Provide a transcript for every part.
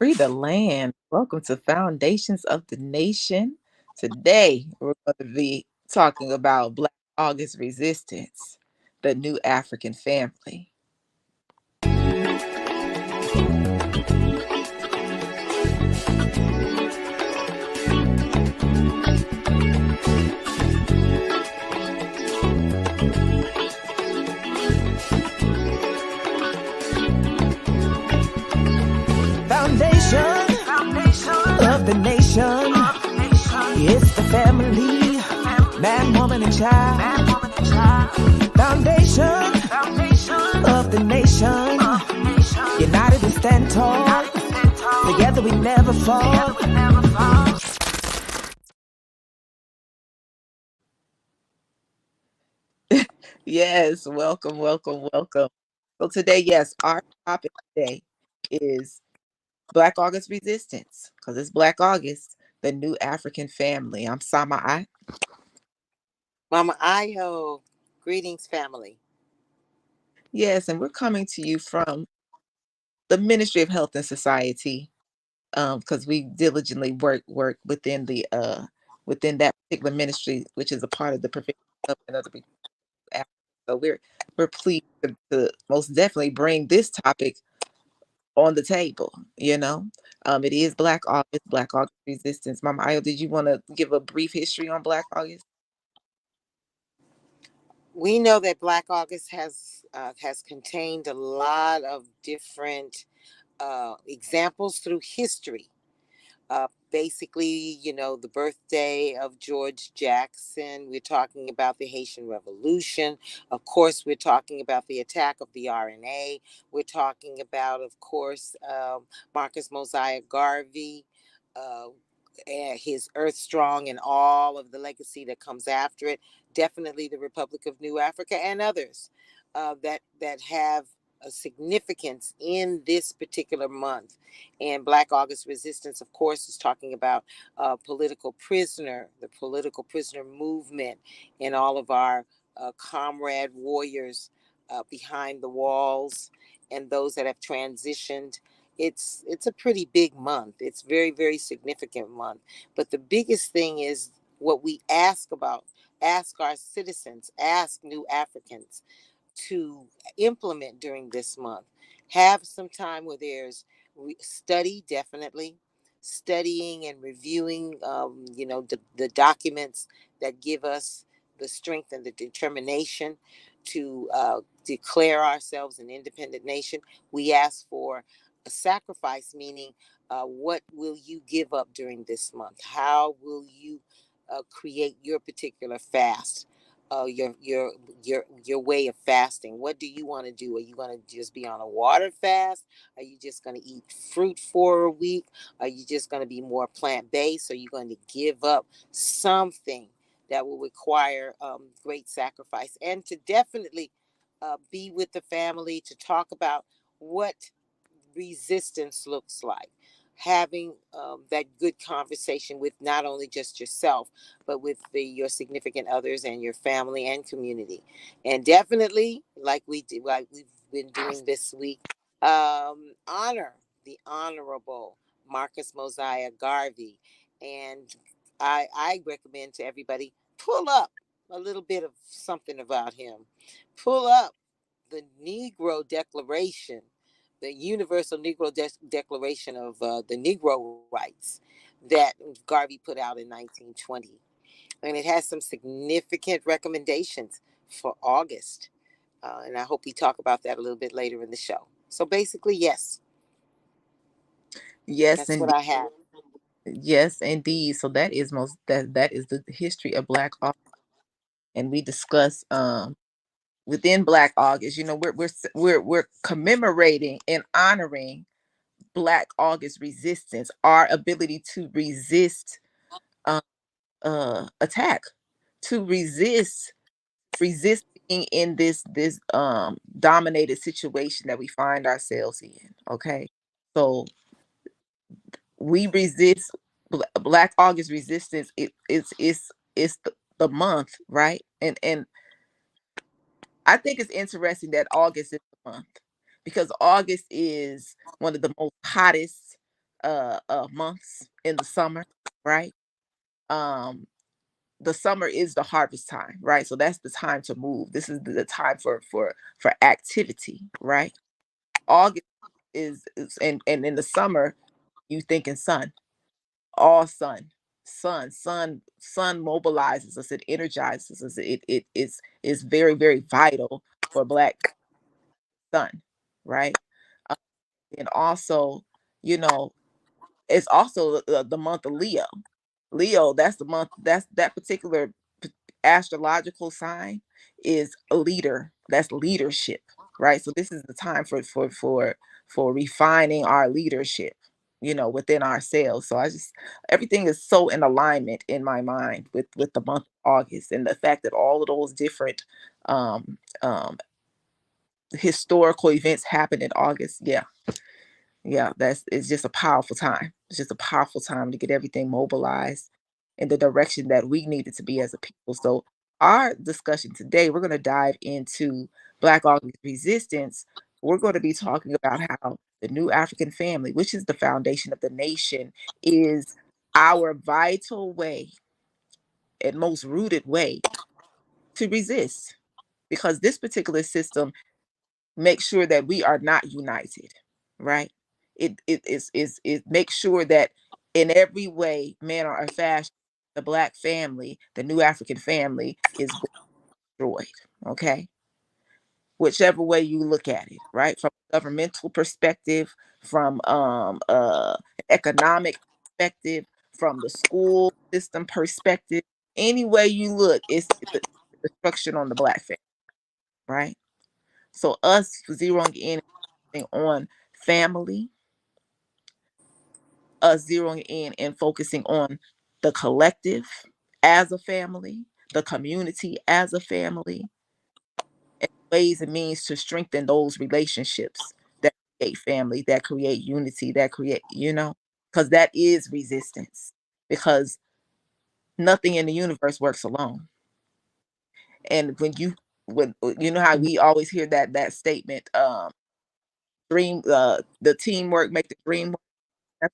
Free the land. Welcome to Foundations of the Nation. Today, we're going to be talking about Black August resistance, the new African family. Foundation of the nation. It's the family, man, woman, and child. Foundation of the nation. United we stand tall. Together we never fall. Yes, welcome. So today, yes, our topic today is Black August resistance, because it's Black August, the new African family. I'm Sama I. Mama Ayo, greetings, family. Yes, and we're coming to you from the Ministry of Health and Society, because we diligently work within that particular ministry, which is a part of the provincial government of the Republic of Africa. So we're pleased to most definitely bring this topic on the table. It is Black August resistance. Mama Ayo, did you want to give a brief history on Black August? We know that Black August has contained a lot of different examples through history. Basically, the birthday of George Jackson. We're talking about the Haitian Revolution. Of course, we're talking about the attack of the RNA. We're talking about, of course, Marcus Mosiah Garvey, uh, his Earth Strong, and all of the legacy that comes after it. Definitely the Republic of New Africa and others that have a significance in this particular month. And Black August Resistance, of course, is talking about the political prisoner movement, and all of our comrade warriors behind the walls and those that have transitioned. It's a pretty big month. It's very, very significant month. But the biggest thing is what we ask our citizens, ask new Africans to implement during this month. Have some time where there's study, definitely studying and reviewing, the documents that give us the strength and the determination to declare ourselves an independent nation. We ask for a sacrifice, meaning what will you give up during this month? How will you create your particular fast? Your way of fasting. What do you want to do? Are you going to just be on a water fast? Are you just going to eat fruit for a week? Are you just going to be more plant based? Are you going to give up something that will require great sacrifice? And to definitely be with the family to talk about what resistance looks like. Having that good conversation with not only just yourself, but with your significant others and your family and community. And definitely, like we've been doing this week, honor the honorable Marcus Mosiah Garvey. And I recommend to everybody, pull up a little bit of something about him. Pull up the Negro Declaration, the Universal Negro Declaration of the Negro Rights that Garvey put out in 1920. And it has some significant recommendations for August. And I hope we talk about that a little bit later in the show. So basically, yes, Yes, that's what indeed. I have. Yes, indeed. So that is the history of Black August, and we discuss within Black August. We're commemorating and honoring Black August resistance, our ability to resist uh, attack, to resisting in this dominated situation that we find ourselves in. Okay, so we resist Black August resistance. It's the month, right? And I think it's interesting that August is the month, because August is one of the most hottest. months in the summer, right? Um, the summer is the harvest time, right? So that's the time to move. This is the time for activity, right? August is and in the summer you thinking sun, all sun, sun mobilizes us, it energizes us, it is very very vital for Black sun, right? Uh, and also, you know, it's also the month of Leo. Leo, that's the month, that's that particular astrological sign is a leader. That's leadership, right? So this is the time for refining our leadership, you know, within ourselves. So I just everything is so in alignment in my mind with the month of August and the fact that all of those different um historical events happen in August. Yeah, yeah, that's it's just a powerful time. It's just a powerful time to get everything mobilized in the direction that we needed to be as a people. So our discussion today, we're going to dive into Black August resistance. We're going to be talking about how the new African family, which is the foundation of the nation, is our vital way and most rooted way to resist. Because this particular system make sure that we are not united, right? It makes sure that in every way, manner, or fashion, the Black family, the new African family, is destroyed. Okay, whichever way you look at it, right? From a governmental perspective, from economic perspective, from the school system perspective, any way you look, it's a destruction on the Black family, right? So us zeroing in on family, us zeroing in and focusing on the collective as a family, the community as a family, and ways and means to strengthen those relationships that create family, that create unity, that create, you know, because that is resistance. Because nothing in the universe works alone. And when you know how we always hear that statement, dream the teamwork make the dream work,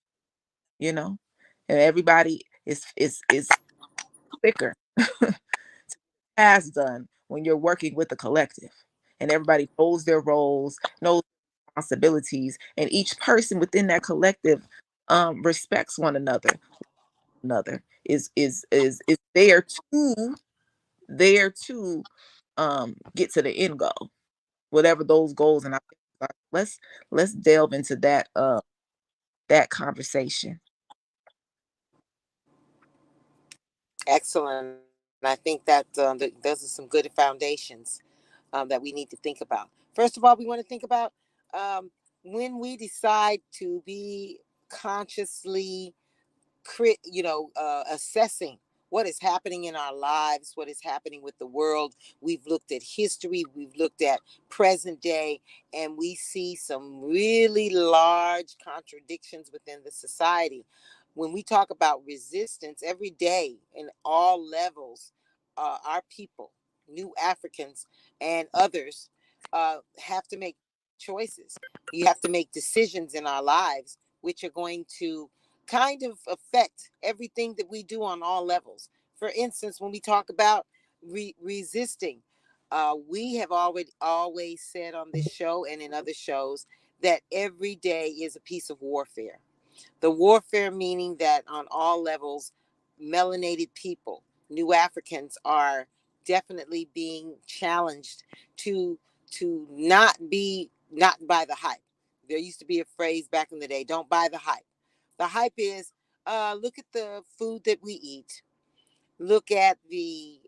you know, and everybody is quicker to task done when you're working with a collective and everybody knows their roles, knows responsibilities, and each person within that collective respects one another is there to get to the end goal, whatever those goals and let's delve into that conversation. Excellent. I think that those are some good foundations that we need to think about. First of all, we want to think about um, when we decide to be consciously assessing what is happening in our lives, what is happening with the world. We've looked at history, we've looked at present day, and we see some really large contradictions within the society. When we talk about resistance every day in all levels, our people, new Africans and others, have to make choices. You have to make decisions in our lives, which are going to kind of affect everything that we do on all levels. For instance, when we talk about resisting, we have always said on this show and in other shows that every day is a piece of warfare. The warfare meaning that on all levels, melanated people, new Africans are definitely being challenged to not buy the hype. There used to be a phrase back in the day, don't buy the hype. The hype is look at the food that we eat, look at the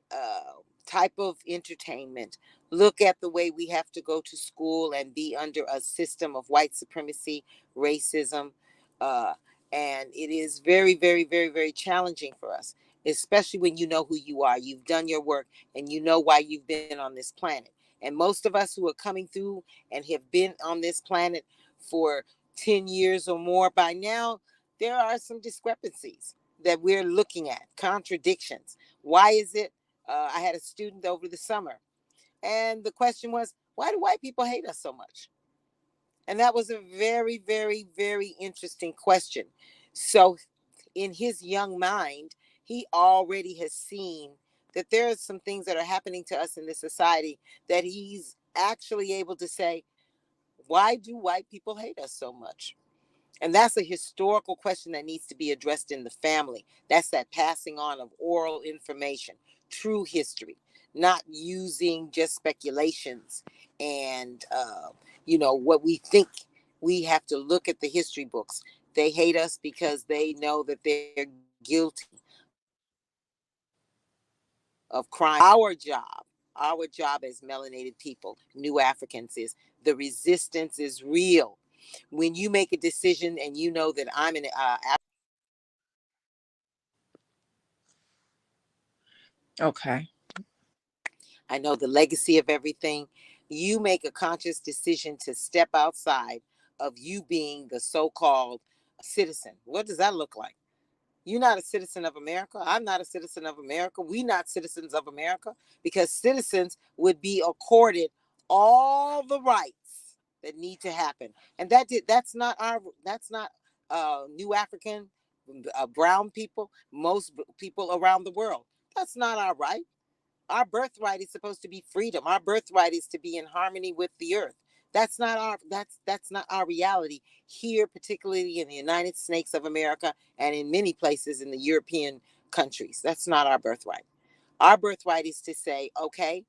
type of entertainment, look at the way we have to go to school and be under a system of white supremacy, racism. Uh, and it is very, very, very, very challenging for us, especially when you know who you are. You've done your work and you know why you've been on this planet. And most of us who are coming through and have been on this planet for 10 years or more by now, there are some discrepancies that we're looking at, contradictions. Why is it? I had a student over the summer, and the question was, why do white people hate us so much? And that was a very, very, very interesting question. So, in his young mind, he already has seen that there are some things that are happening to us in this society that he's actually able to say, why do white people hate us so much? And that's a historical question that needs to be addressed in the family. That's that passing on of oral information, true history, not using just speculations and, what we think. We have to look at the history books. They hate us because they know that they're guilty of crime. Our job as melanated people, new Africans, is the resistance is real. When you make a decision and you know that I'm an Okay. I know the legacy of everything. You make a conscious decision to step outside of you being the so-called citizen. What does that look like? You're not a citizen of America. I'm not a citizen of America. We not citizens of America, because citizens would be accorded all the rights that need to happen. And that's not new African, brown people, most people around the world. That's not our right. Our birthright is supposed to be freedom. Our birthright is to be in harmony with the earth. That's not our reality here, particularly in the United States of America and in many places in the European countries. That's not our birthright. Our birthright is to say, okay,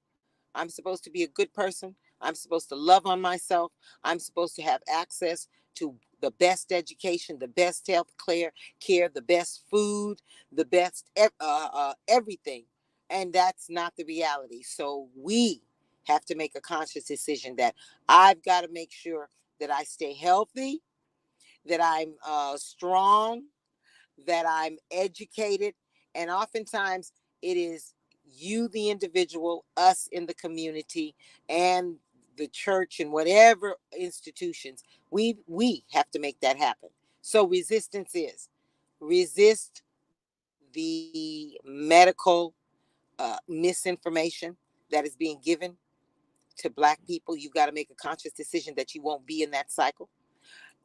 I'm supposed to be a good person. I'm supposed to love on myself. I'm supposed to have access to the best education, the best care, the best food, the best everything. And that's not the reality. So we have to make a conscious decision that I've got to make sure that I stay healthy, that I'm strong, that I'm educated. And oftentimes it is you, the individual, us in the community, and the church and whatever institutions, we have to make that happen. So resistance is resist the medical misinformation that is being given to Black people. You've got to make a conscious decision that you won't be in that cycle.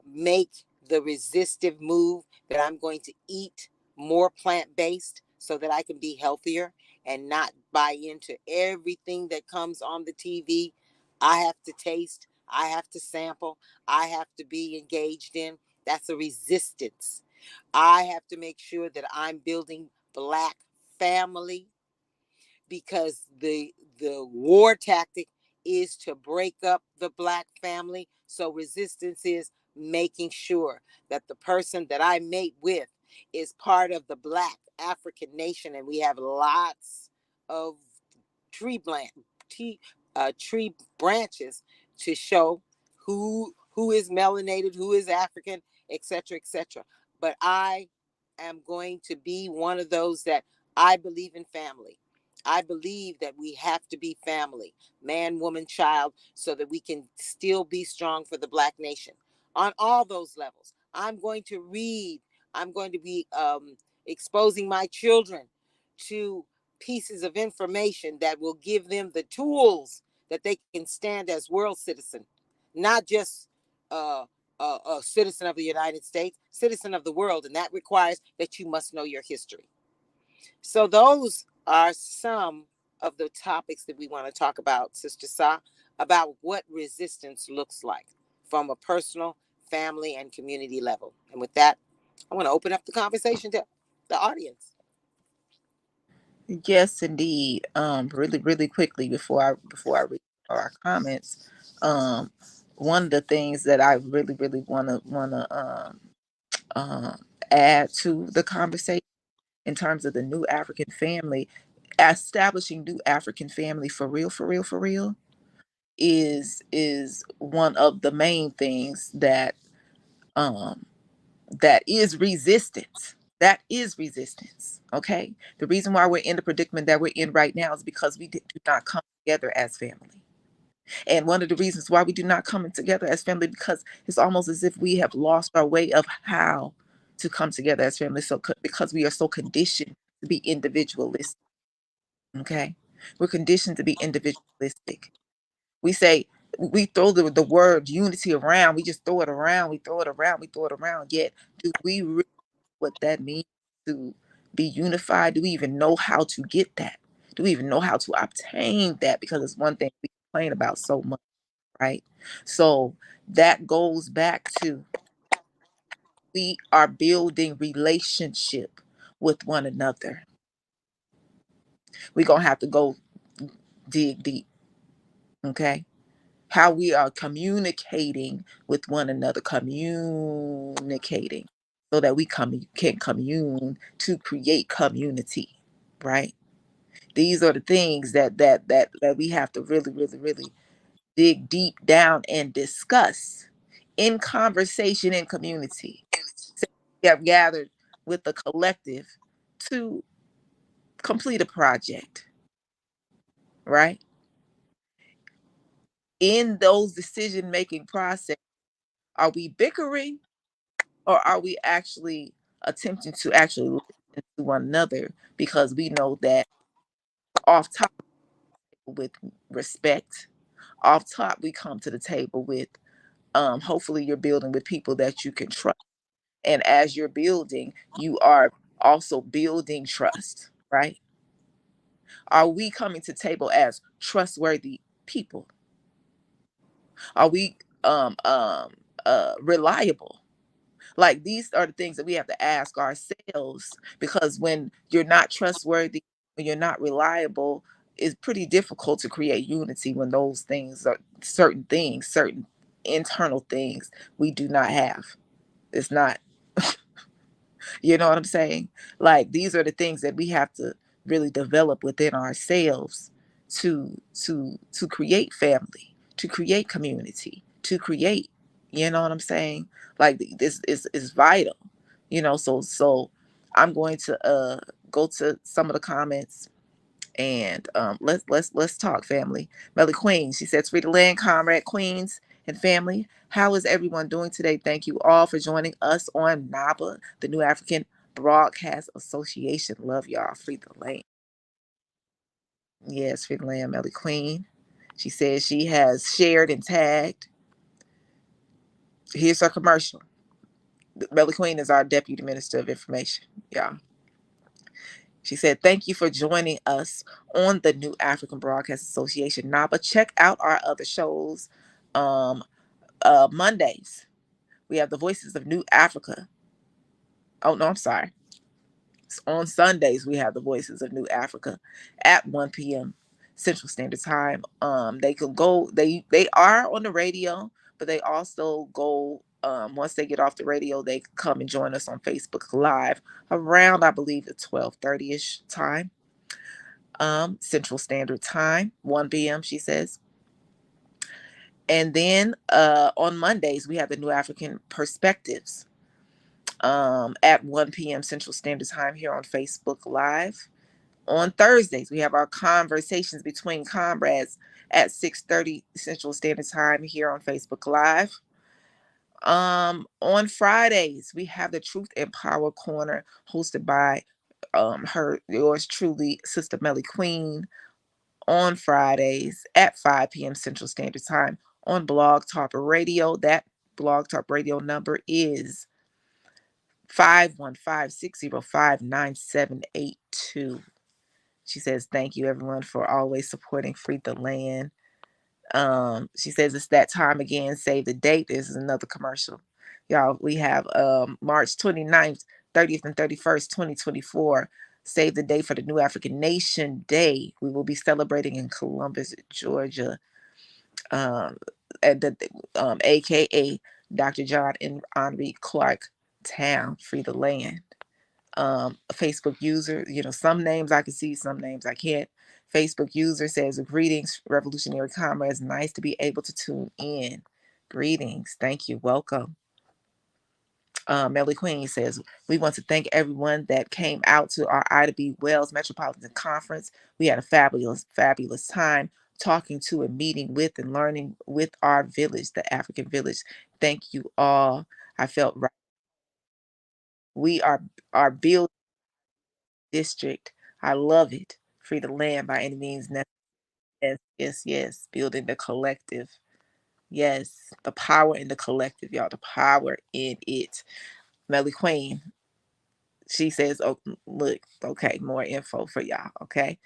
Make the resistive move that I'm going to eat more plant based so that I can be healthier and not buy into everything that comes on the TV. I have to taste, I have to sample, I have to be engaged in. That's a resistance. I have to make sure that I'm building Black family, because the war tactic is to break up the Black family. So resistance is making sure that the person that I mate with is part of the Black African nation, and we have lots of tree plant tree branches to show who is melanated, who is African, etc., etc. But I am going to be one of those that I believe in family. I believe that we have to be family, man, woman, child, so that we can still be strong for the Black nation on all those levels. I'm going to read. I'm going to be exposing my children to pieces of information that will give them the tools that they can stand as world citizen, not just uh, a citizen of the United States, citizen of the world, and that requires that you must know your history. So those are some of the topics that we want to talk about, Sister Sa, about what resistance looks like from a personal, family, and community level. And with that, I want to open up the conversation to the audience. Yes, indeed. Really, really quickly before I read our comments, um, one of the things that I really, really um add to the conversation in terms of the new African family, establishing new African family for real, for real, for real, is one of the main things um that is resistance. That is resistance. Okay. The reason why we're in the predicament that we're in right now is because we do not come together as family. And one of the reasons why we do not come together as family, because it's almost as if we have lost our way of how to come together as family. So because we are so conditioned to be individualistic. Okay. We're conditioned to be individualistic. We say, We throw the word unity around. We just throw it around. We throw it around. We throw it around. Yet, do we really know what that means to be unified? Do we even know how to get that? Do we even know how to obtain that? Because it's one thing we complain about so much, right? So that goes back to, we are building relationship with one another. We're gonna have to go dig deep, okay? How we are communicating with one another, communicating so that we can commune to create community, right? These are the things that we have to really, really, really dig deep down and discuss in conversation in community. So we have gathered with the collective to complete a project, right? In those decision making process, are we bickering, or are we actually attempting to actually listen to one another, because we know that off top, with respect, off top we come to the table with, hopefully you're building with people that you can trust, and as you're building, you are also building trust, right? Are we coming to table as trustworthy people? Are we reliable? Like, these are the things that we have to ask ourselves, because when you're not trustworthy, when you're not reliable, it's pretty difficult to create unity when those things are certain internal things we do not have. It's not, you know what I'm saying? Like, these are the things that we have to really develop within ourselves to create family, to create community, to create, you know what I'm saying? Like, this is vital, so I'm going to go to some of the comments, and let's talk, family. Melly Queen, she says, free to land, comrade Queens and family. How is everyone doing today? Thank you all for joining us on NABA, the New African Broadcast Association. Love y'all. Free the land. Yes, free the land, Melly Queen. She says she has shared and tagged. Here's her commercial. Melly Queen is our Deputy Minister of Information. Yeah. She said, thank you for joining us on the New African Broadcast Association, NABA. Check out our other shows. Um, Mondays, we have the Voices of New Africa. Oh, no, I'm sorry. On Sundays, we have the Voices of New Africa at 1 p.m. Central Standard Time. They can go, they are on the radio, but they also go, once they get off the radio, they come and join us on Facebook Live around, I believe, the 12:30-ish time. Central Standard Time, 1 p.m., she says. And then on Mondays, we have the New African Perspectives at 1 p.m. Central Standard Time here on Facebook Live. On Thursdays, we have our Conversations Between Comrades at 6:30 Central Standard Time here on Facebook Live. On Fridays, we have the Truth and Power Corner hosted by yours truly, Sister Melly Queen, on Fridays at 5 p.m. Central Standard Time on Blog Talk Radio. That Blog Talk Radio number is 515-605-9782. She says, thank you everyone for always supporting Free the Land. She says it's that time again. Save the date. This is another commercial. Y'all, we have March 29th, 30th, and 31st, 2024. Save the date for the New African Nation Day. We will be celebrating in Columbus, Georgia, at the aka Dr. John and Henri Clark Town. Free the land. A Facebook user, some names I can see, some names I can't. Facebook user says, greetings, revolutionary comrades. Nice to be able to tune in. Greetings. Thank you. Welcome. Melly Queen says, we want to thank everyone that came out to our Ida B. Wells Metropolitan Conference. We had a fabulous, fabulous time talking to and meeting with and learning with our village, the African village. Thank you all. I felt right. We are building district. I love it. Free the land by any means necessary. Yes, yes, yes. Building the collective. Yes, the power in the collective, y'all. The power in it. Melly Queen, she says, "Oh, look, okay, more info for y'all." Okay,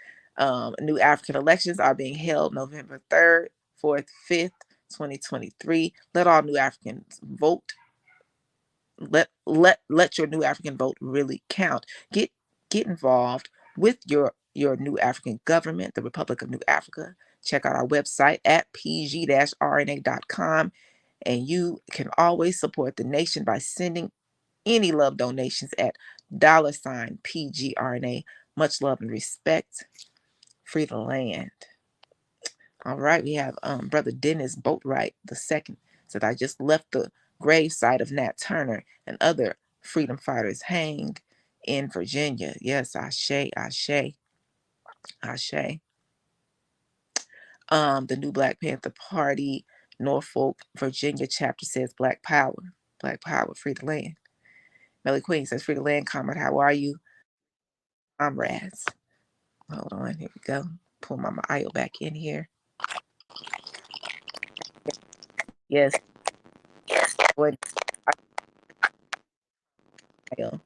new African elections are being held November 3rd, 4th, 5th, 2023. Let all new Africans vote. Let your new African vote really count. Get involved with your new African government, the Republic of New Africa. Check out our website at pg-rna.com, and you can always support the nation by sending any love donations at $PGRNA. Much love and respect. Free the land. All right, we have Brother Dennis Boatwright II said, I just left the gravesite of Nat Turner and other freedom fighters hanged in Virginia. Yes, Ashe, Ashe, Ashe. The new Black Panther Party, Norfolk, Virginia chapter says Black Power. Black Power, free the land. Melly Queen says, free the land, comrade. How are you, comrades? Hold on, here we go. Pull Mama Ayo back in here. Yes, what we have.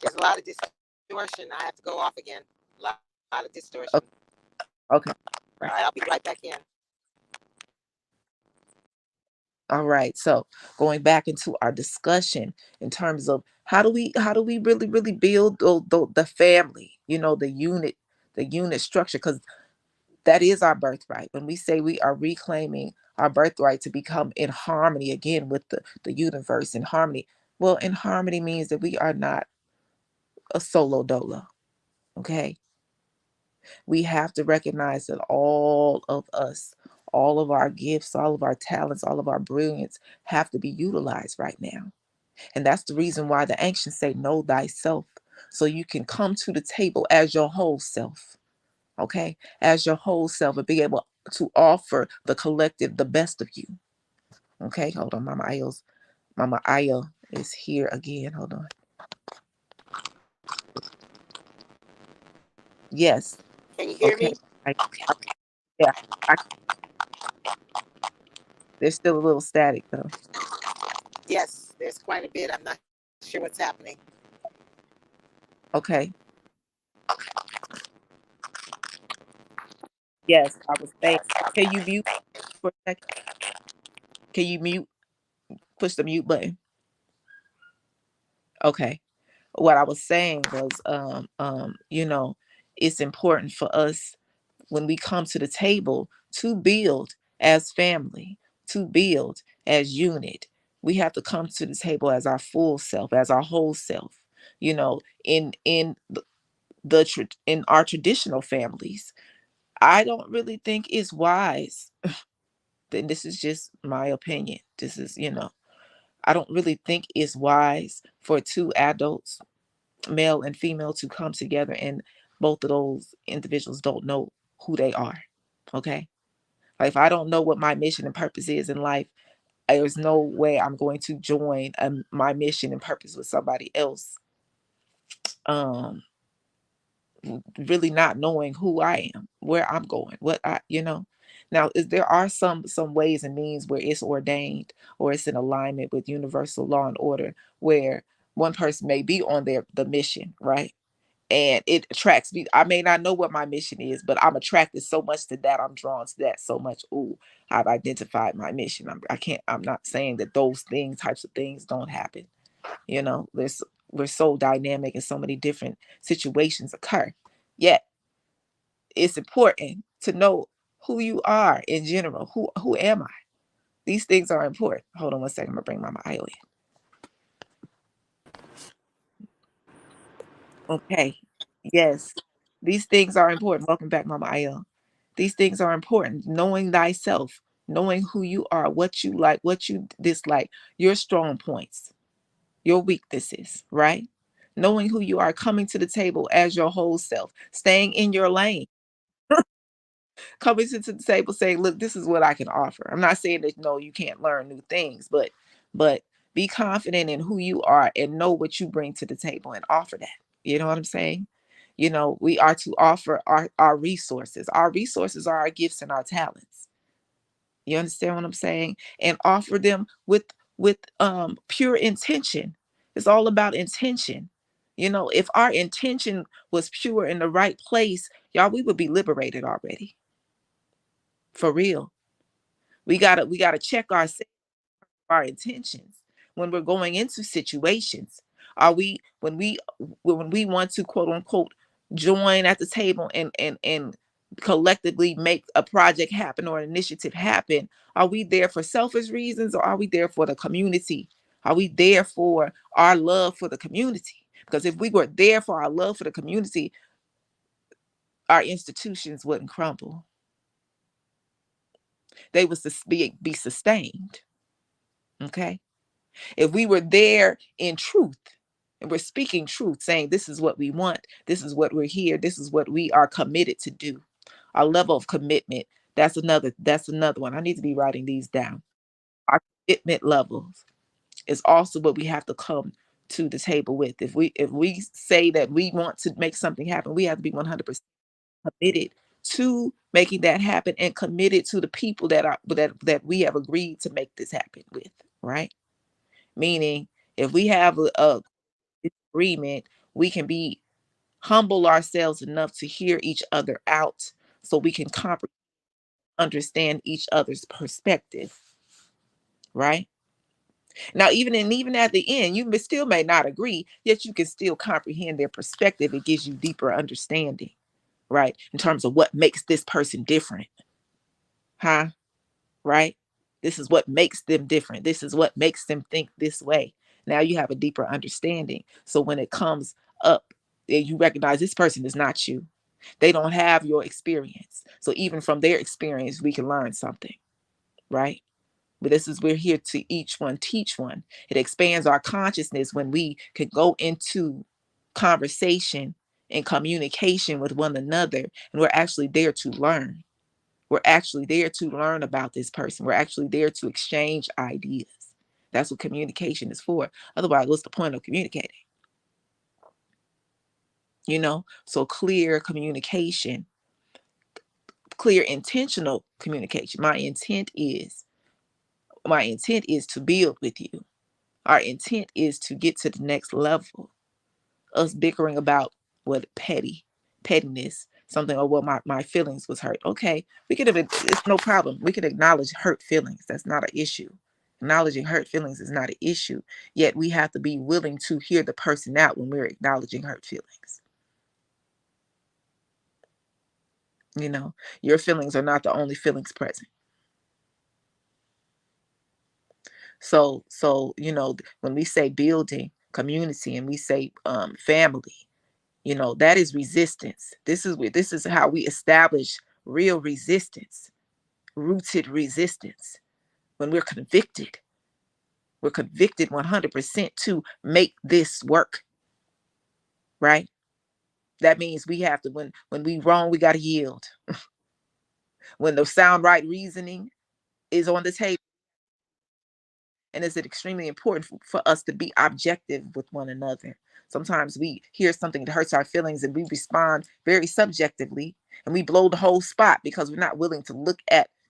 There's a lot of distortion. I have to go off again. A lot of distortion. Okay, okay. All right, I'll be right back in. All right. So going back into our discussion in terms of how do we really build the family, the unit structure, because that is our birthright. When we say we are reclaiming our birthright to become in harmony again with the universe, in harmony. Well, in harmony means that we are not a solo dolo. Okay. We have to recognize that all of us, all of our gifts, all of our talents, all of our brilliance have to be utilized right now. And that's the reason why the ancients say, know thyself, so you can come to the table as your whole self, okay? As your whole self, and be able to offer the collective the best of you, okay? Hold on, Mama Aya is here again. Hold on. Yes, Can you hear okay. me? I, yeah, I, there's still a little static though. Yes, there's quite a bit. I'm not sure what's happening. Okay. Yes, I was saying, can you mute for a second? Can you mute? Push the mute button. Okay. What I was saying was, it's important for us when we come to the table to build as family, to build as unit. We have to come to the table as our full self, as our whole self. In our traditional families, I don't really think it's wise. Then this is just my opinion. This is, I don't really think it's wise for two adults, male and female, to come together and both of those individuals don't know who they are. Okay. Like, if I don't know what my mission and purpose is in life, there's no way I'm going to join my mission and purpose with somebody else. Um, really not knowing who I am, where I'm going, what I. Now, there are some ways and means where it's ordained or it's in alignment with universal law and order, where one person may be on the mission, right? And it attracts me. I may not know what my mission is, but I'm attracted so much to that. I'm drawn to that so much. Ooh, I've identified my mission. I'm not saying that those types of things don't happen. We're so dynamic and so many different situations occur. Yet it's important to know who you are in general. Who am I? These things are important. Hold on one second. I'm gonna bring Mama Ayo in. Okay. Yes. These things are important. Welcome back, Mama Ayo. These things are important. Knowing thyself, knowing who you are, what you like, what you dislike, your strong points, your weaknesses, right? Knowing who you are, coming to the table as your whole self, staying in your lane, coming to the table saying, look, this is what I can offer. I'm not saying that no, you can't learn new things, but be confident in who you are and know what you bring to the table and offer that. You know what I'm saying? We are to offer our resources. Our resources are our gifts and our talents. You understand what I'm saying? And offer them with pure intention. It's all about intention. You know, if our intention was pure in the right place, y'all, we would be liberated already. For real. We gotta check our intentions when we're going into situations. Are we when we want to quote unquote join at the table and collectively make a project happen or an initiative happen? Are we there for selfish reasons, or are we there for the community? Are we there for our love for the community? Because if we were there for our love for the community, our institutions wouldn't crumble. They would be sustained. Okay. If we were there in truth and we're speaking truth, saying this is what we want, this is what we're here, this is what we are committed to do. Our level of commitment, that's another one. I need to be writing these down. Our commitment levels is also what we have to come to the table with. If we say that we want to make something happen, we have to be 100% committed to making that happen and committed to the people that we have agreed to make this happen with, right? Meaning, if we have a disagreement, we can be humble ourselves enough to hear each other out so we can comprehend, understand each other's perspective, right? Now, even at the end, you still may not agree, yet you can still comprehend their perspective. It gives you deeper understanding, right? In terms of what makes this person different, huh? Right? This is what makes them different. This is what makes them think this way. Now you have a deeper understanding. So when it comes up, you recognize this person is not you. They don't have your experience. So even from their experience, we can learn something, right? But this is, we're here to each one teach one. It expands our consciousness when we can go into conversation and communication with one another, and we're actually there to learn. We're actually there to learn about this person. We're actually there to exchange ideas. That's what communication is for. Otherwise, what's the point of communicating? So clear communication, clear intentional communication. My intent is to build with you. Our intent is to get to the next level. Us bickering about what pettiness, something, or what my feelings was hurt. Okay, we could have, it's no problem. We could acknowledge hurt feelings. That's not an issue. Acknowledging hurt feelings is not an issue. Yet we have to be willing to hear the person out when we're acknowledging hurt feelings. Your feelings are not the only feelings present. So when we say building community and we say family, that is resistance. This is how we establish real resistance, rooted resistance. When we're convicted 100% to make this work, right? That means we have to, when we wrong, we got to yield. When the sound right reasoning is on the table, and it's extremely important for us to be objective with one another. Sometimes we hear something that hurts our feelings and we respond very subjectively, and we blow the whole spot because we're not willing to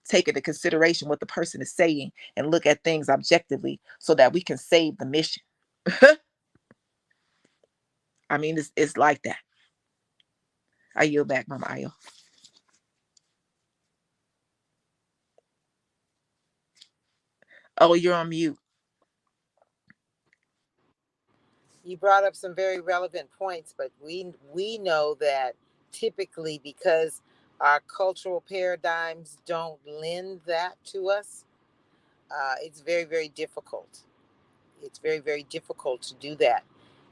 take into consideration what the person is saying and look at things objectively so that we can save the mission. I mean, it's like that. I yield back, Mama Ayo. Oh, you're on mute. You brought up some very relevant points, but we know that typically, because our cultural paradigms don't lend that to us, it's very, very difficult. It's very, very difficult to do that,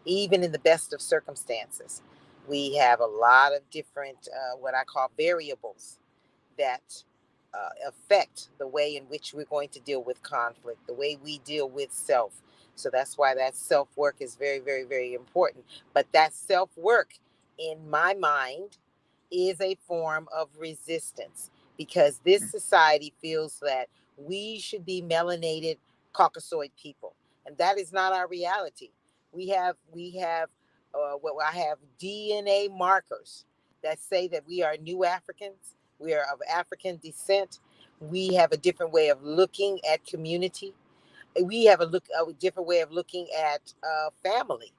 even in the best of circumstances. We have a lot of different, what I call variables, that affect the way in which we're going to deal with conflict, the way we deal with self. So that's why that self work is very, very, very important. But that self work, in my mind, is a form of resistance, because this society feels that we should be melanated Caucasoid people, and that is not our reality. We have what I have DNA markers that say that we are new Africans. We are of African descent. We have a different way of looking at community. We have a different way of looking at family,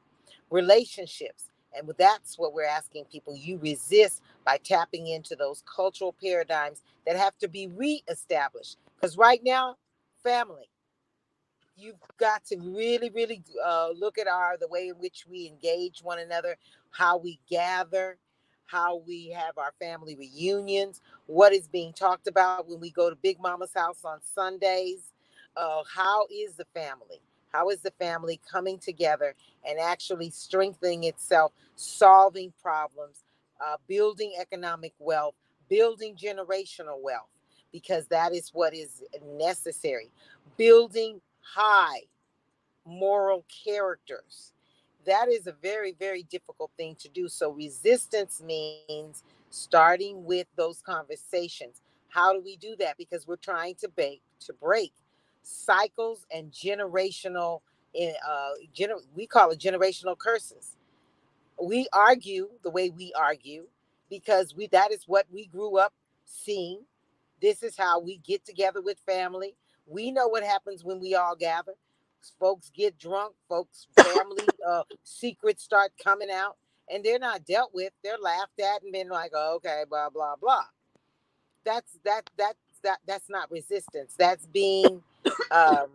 relationships. And that's what we're asking people. You resist by tapping into those cultural paradigms that have to be reestablished. Because right now, family, you've got to really, really look at the way in which we engage one another, how we gather, how we have our family reunions, what is being talked about when we go to Big Mama's house on Sundays. How is the family? How is the family coming together and actually strengthening itself, solving problems, building economic wealth, building generational wealth, because that is what is necessary. Building high moral characters. That is a very, very difficult thing to do. So, resistance means starting with those conversations. How do we do that? Because we're trying to break cycles and we call it generational curses. We argue the way we argue because we that is what we grew up seeing. This is how we get together with family. We know what happens when we all gather. Folks get drunk, folks family secrets start coming out, and they're not dealt with. They're laughed at and been like, oh, okay, blah blah blah. That's not resistance. Um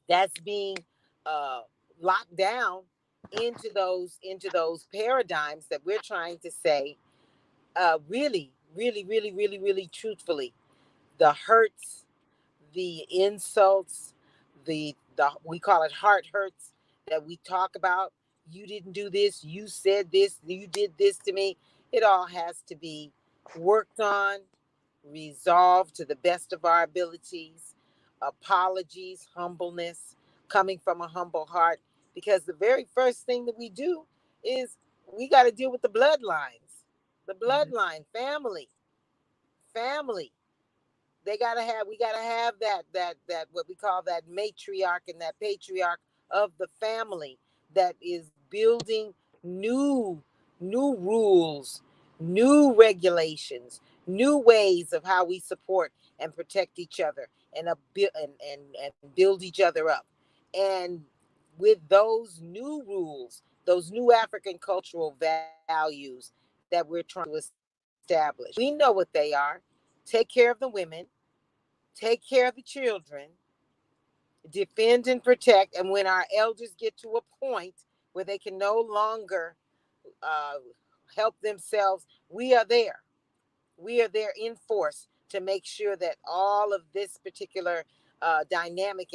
that's being uh, locked down into those paradigms that we're trying to say, really, really, really, really, really truthfully, the hurts, the insults, the we call it heart hurts that we talk about. You didn't do this, you said this, you did this to me. It all has to be worked on, resolved to the best of our abilities. Apologies, humbleness, coming from a humble heart, because the very first thing that we do is we got to deal with the bloodlines, the Mhm. bloodline, family. We gotta have that what we call that matriarch and that patriarch of the family that is building new new rules, new regulations, new ways of how we support and protect each other and and build each other up. And with those new rules, those new African cultural values that we're trying to establish, we know what they are. Take care of the women, take care of the children, defend and protect. And when our elders get to a point where they can no longer uh, help themselves, we are there. We are there in force to make sure that all of this particular dynamic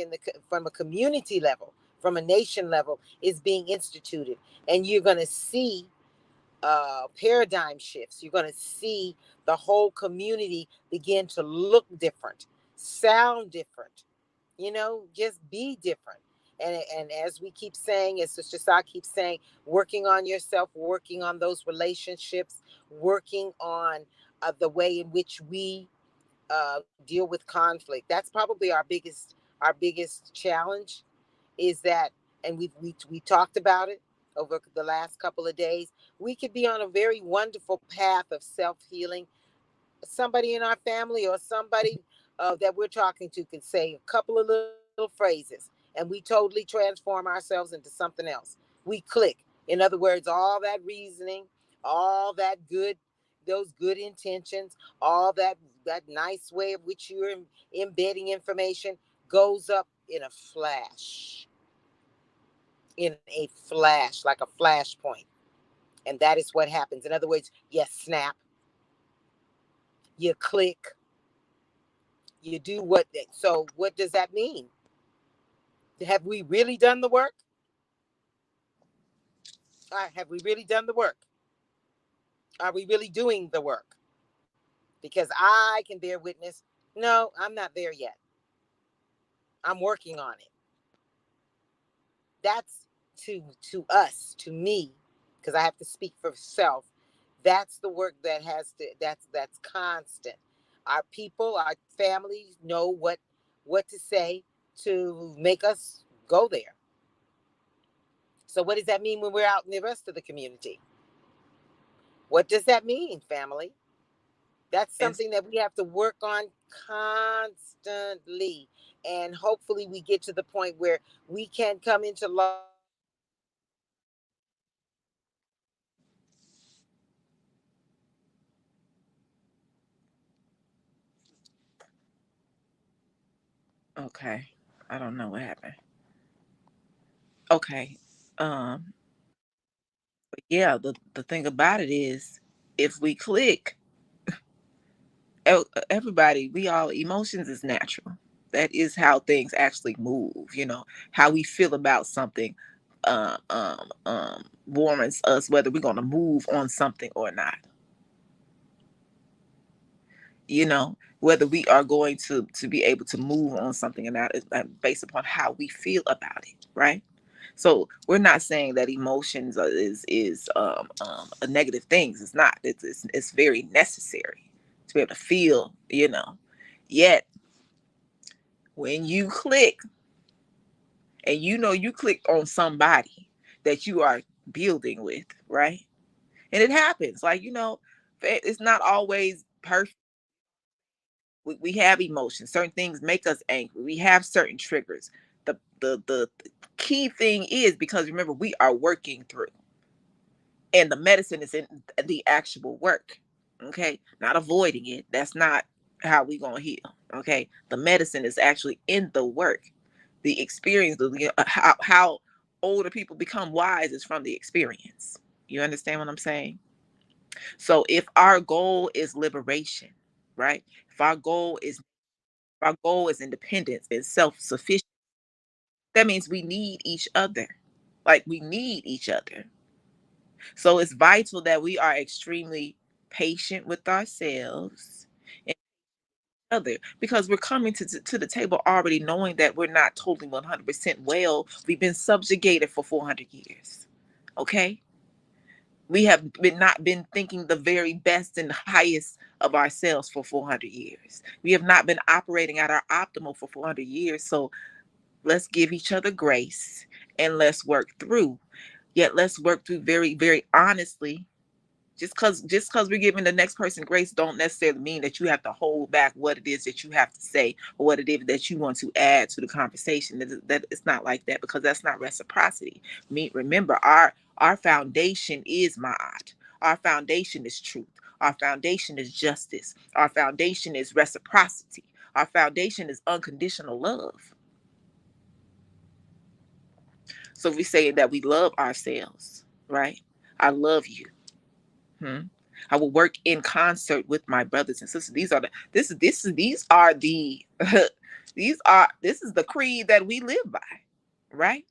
from a community level, from a nation level, is being instituted. And you're going to see paradigm shifts. You're going to see the whole community begin to look different, sound different, just be different. And as we keep saying, as Sister Sa keeps saying, working on yourself, working on those relationships, working on the way in which we deal with conflict. That's probably our biggest challenge is that, and we talked about it over the last couple of days. We could be on a very wonderful path of self healing. Somebody in our family or somebody that we're talking to could say a couple of little phrases, and we totally transform ourselves into something else. We click. In other words, all that reasoning, all that good, those good intentions, all that nice way of which you're embedding information goes up in a flash, like a flash point. And that is what happens. In other words, you snap, you click, you do what. So what does that mean? Have we really done the work? Have we really done the work? Are we really doing the work? Because I can bear witness. No, I'm not there yet. I'm working on it. That's to us, to me, because I have to speak for self. That's the work that has to. That's constant. Our people, our families know what to say to make us go there. So what does that mean when we're out in the rest of the community? What does that mean, family? That's And something that we have to work on constantly. And hopefully we get to the point where we can come into love with each other and Okay. I don't know what happened. Okay. Um, but yeah, the thing about it is if we click, everybody, we all emotions is natural. That is how things actually move, how we feel about something warrants us whether we're going to move on something or not. Whether we are going to be able to move on something or not is based upon how we feel about it, right? So we're not saying that emotions is a negative things. It's not. It's very necessary to be able to feel. Yet when you click and you click on somebody that you are building with, right? And it happens. Like it's not always perfect. We have emotions. Certain things make us angry. We have certain triggers. The key thing is, because remember, we are working through, and the medicine is in the actual work. Okay, not avoiding it. That's not how we gonna heal. Okay, the medicine is actually in the work. The experience, how older people become wise is from the experience. You understand what I'm saying? So if our goal is liberation, right? If our goal is independence and self-sufficient, that means we need each other. Like we need each other. So it's vital that we are extremely patient with ourselves and other, because we're coming to the table already knowing that we're not totally 100% well. We've been subjugated for 400 years. Okay? We have not been thinking the very best and highest of ourselves for 400 years. We have not been operating at our optimal for 400 years. So let's give each other grace and let's work through. Yet let's work through very, very honestly. Just because we're giving the next person grace don't necessarily mean that you have to hold back what it is that you have to say or what it is that you want to add to the conversation. That it's not like that, because that's not reciprocity. Remember, our foundation is Ma'at. Our foundation is truth. Our foundation is justice. Our foundation is reciprocity. Our foundation is unconditional love. So we say that we love ourselves, right? I love you. Hmm? I will work in concert with my brothers and sisters. These are the these are the this is the creed that we live by, right?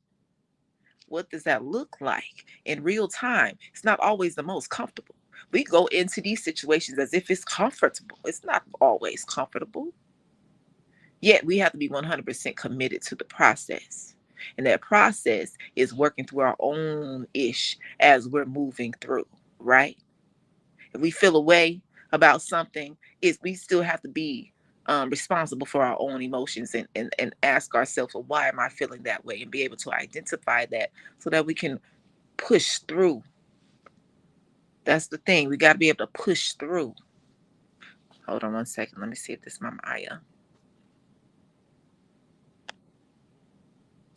What does that look like in real time? It's not always the most comfortable. We go into these situations as if it's comfortable. It's not always comfortable. Yet we have to be 100% committed to the process. And that process is working through our own ish as we're moving through, right? If we feel a way about something, is we still have to be responsible for our own emotions, and ask ourselves, well, why am I feeling that way? And be able to identify that so that we can push through. That's the thing. We got to be able to push through. Hold on one second. Let me see if this is my Maya.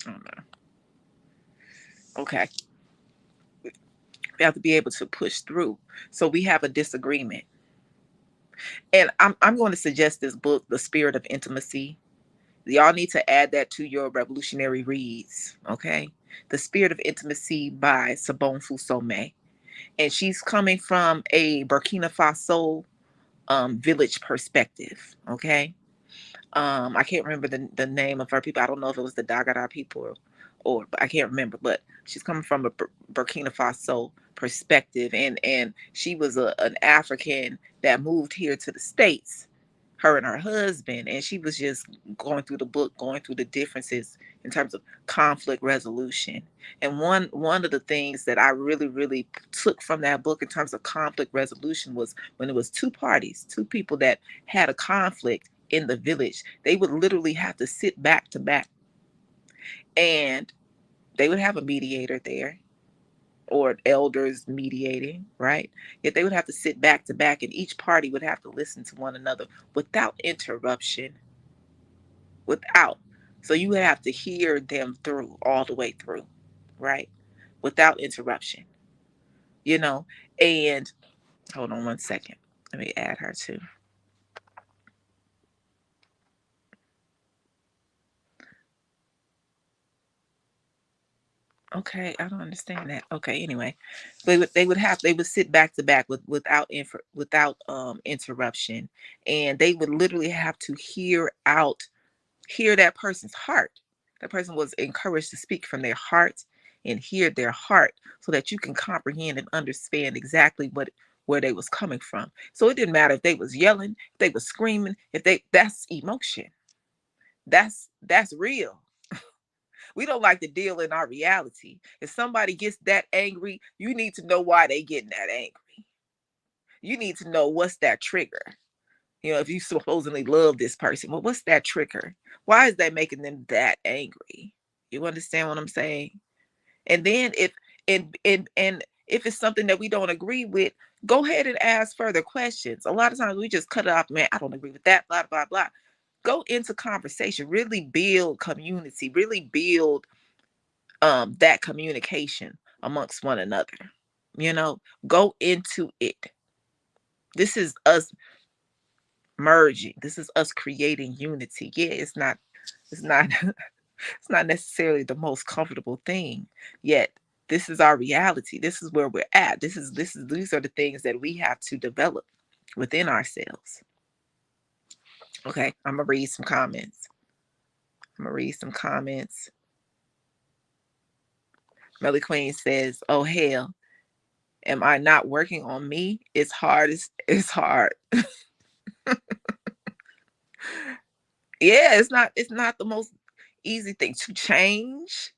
Oh no. Okay. We have to be able to push through. So we have a disagreement. And I'm going to suggest this book, The Spirit of Intimacy. Y'all need to add that to your revolutionary reads, okay? The Spirit of Intimacy by Sabon Fusome. And she's coming from a Burkina Faso village perspective, okay? I can't remember the name of her people. I don't know if it was the Dagara people or I can't remember, but she's coming from a Burkina Faso perspective, and she was an African that moved here to the States, her and her husband, and she was just going through the book, going through the differences in terms of conflict resolution. And one of the things that I really, really took from that book in terms of conflict resolution was when it was two parties, two people that had a conflict in the village, they would literally have to sit back to back, and they would have a mediator there, or elders mediating, right? Yet they would have to sit back to back, and each party would have to listen to one another without interruption, without. So you would have to hear them through, all the way through, right? Without interruption, you know? And hold on one second. Let me add her too. Okay, I don't understand that. Okay, anyway, they would sit back to back without interruption, and they would literally have to hear that person's heart. That person was encouraged to speak from their heart and hear their heart, so that you can comprehend and understand exactly where they was coming from. So it didn't matter if they was yelling, if they was screaming, if they that's emotion. That's real. We don't like to deal in our reality. If somebody gets that angry, you need to know why they getting that angry. You need to know what's that trigger. You know, if you supposedly love this person, well, what's that trigger? Why is that making them that angry? You understand what I'm saying? And then and if it's something that we don't agree with, go ahead and ask further questions. A lot of times we just cut it off, man, I don't agree with that, blah, blah, blah. Go into conversation, really build community, really build that communication amongst one another. You know, go into it. This is us merging. This is us creating unity. Yeah, it's not it's not necessarily the most comfortable thing, yet this is our reality. This is where we're at. These are the things that we have to develop within ourselves. Okay, I'm gonna read some comments. I'm gonna read some comments. Melly Queen says, "Oh hell, am I not working on me? It's hard. It's hard. Yeah, it's not the most easy thing to change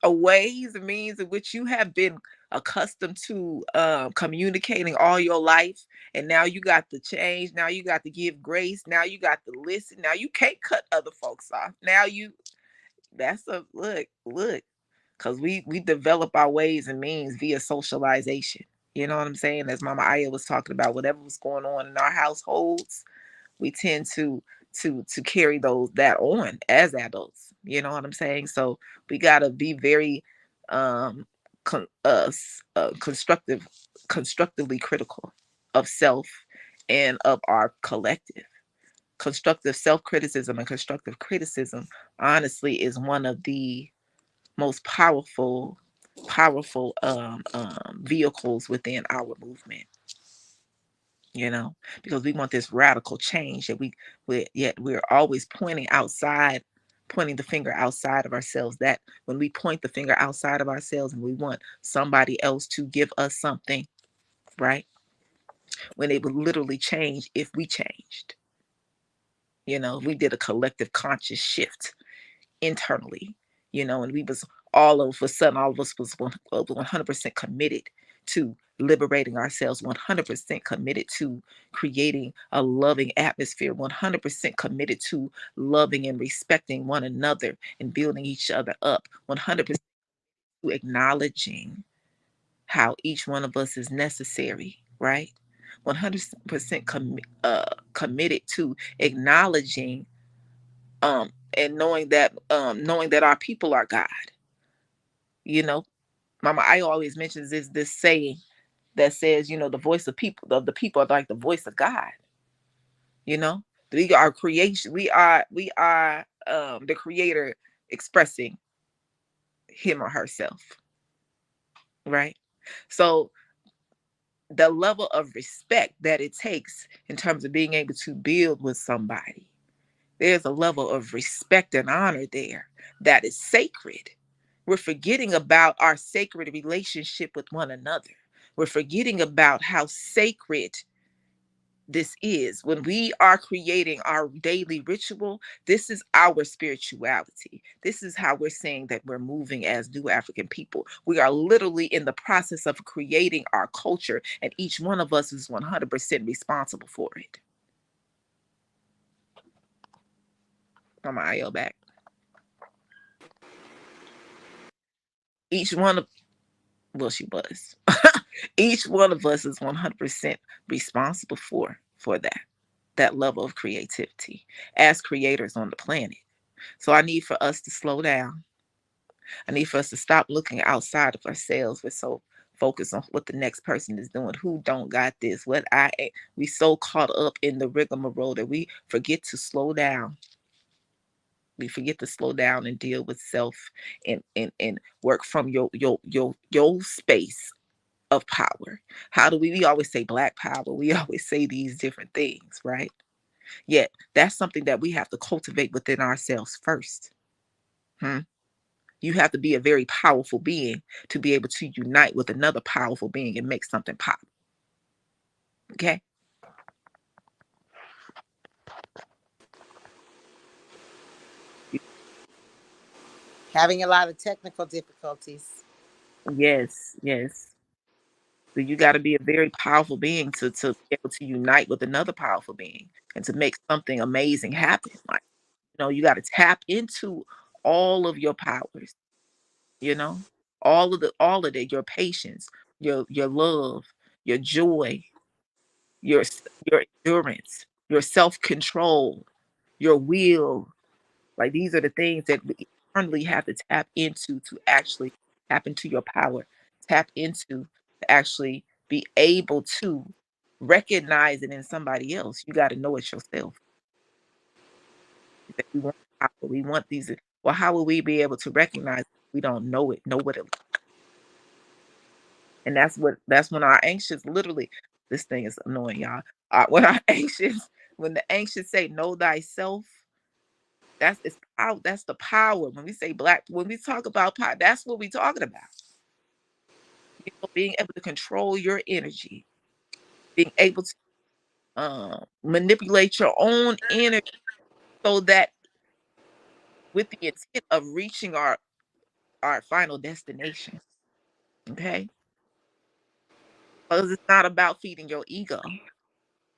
a ways and means in which you have been accustomed to communicating all your life, and now you got to change. Now you got to give grace. Now you got to listen. Now you can't cut other folks off. Now you that's a look, because we develop our ways and means via socialization. You know what I'm saying? As Mama Aya was talking about, whatever was going on in our households, we tend to carry those that on as adults. You know what I'm saying? So we got to be very um constructive, constructively critical of self and of our collective. Constructive self-criticism and constructive criticism honestly is one of the most powerful vehicles within our movement, you know, because we want this radical change that yet we're always pointing the finger outside of ourselves. That when we point the finger outside of ourselves and we want somebody else to give us something, right? When it would literally change if we changed, you know, if we did a collective conscious shift internally, you know, and we was all of a sudden, all of us was 100% committed to liberating ourselves, 100% committed to creating a loving atmosphere, 100% committed to loving and respecting one another and building each other up, 100% to acknowledging how each one of us is necessary, right? 100% committed to acknowledging and knowing that our people are God. You know, Mama I always mentions this saying that says, you know, the voice of the people are like the voice of God. You know, we are creation. We are the creator expressing him or herself, right? So the level of respect that it takes in terms of being able to build with somebody, there's a level of respect and honor there that is sacred. We're forgetting about our sacred relationship with one another. We're forgetting about how sacred this is. When we are creating our daily ritual, this is our spirituality. This is how we're saying that we're moving as new African people. We are literally in the process of creating our culture, and each one of us is 100% responsible for it. I'm gonna IO back. Each one of Well, she was. Each one of us is 100% responsible for that level of creativity as creators on the planet. So I need for us to slow down. I need for us to stop looking outside of ourselves. We're so focused on what the next person is doing, who don't got this, what I ain't. We so caught up in the rigmarole that we forget to slow down. We forget to slow down and deal with self and work from your space of power. How do we always say black power? We always say these different things, right? Yet that's something that we have to cultivate within ourselves first. Hmm? You have to be a very powerful being to be able to unite with another powerful being and make something pop. Okay? Having a lot of technical difficulties. Yes, yes. So you got to be a very powerful being to be able to unite with another powerful being and to make something amazing happen. Like, you got to tap into all of your powers, you know, all of it, your patience, your love, your joy, your your endurance, your self-control, your will. Like these are the things that we internally have to tap into to actually tap into your power, tap into to actually be able to recognize it in somebody else. You got to know it yourself. That we want power. We want these. Well, how will we be able to recognize it if we don't know it? Know what it. And that's when our anxious literally. This thing is annoying, y'all. When our anxious, when the anxious say, "Know thyself," that's it's power. That's the power. When we say black, when we talk about power, that's what we're talking about. Being able to control your energy, being able to manipulate your own energy so that with the intent of reaching our final destination. Okay, because it's not about feeding your ego.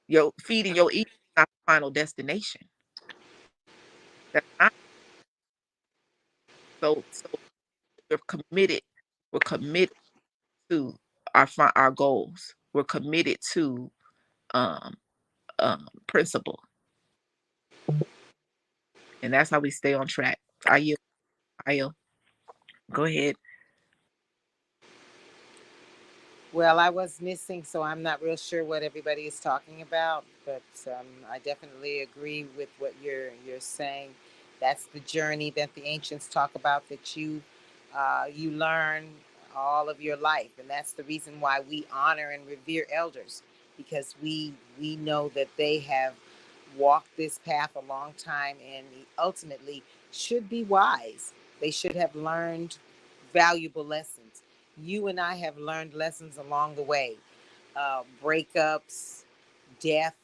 Your feeding your ego is not the final destination. That's not so. We're committed. We're committed to our goals. We're committed to um principle, and that's how we stay on track. I go ahead. Well, I was missing, so I'm not real sure what everybody is talking about, but I definitely agree with what you're saying. That's the journey that the ancients talk about that you learn all of your life, and that's the reason why we honor and revere elders, because we know that they have walked this path a long time and ultimately should be wise. They should have learned valuable lessons. You and I have learned lessons along the way, breakups, death,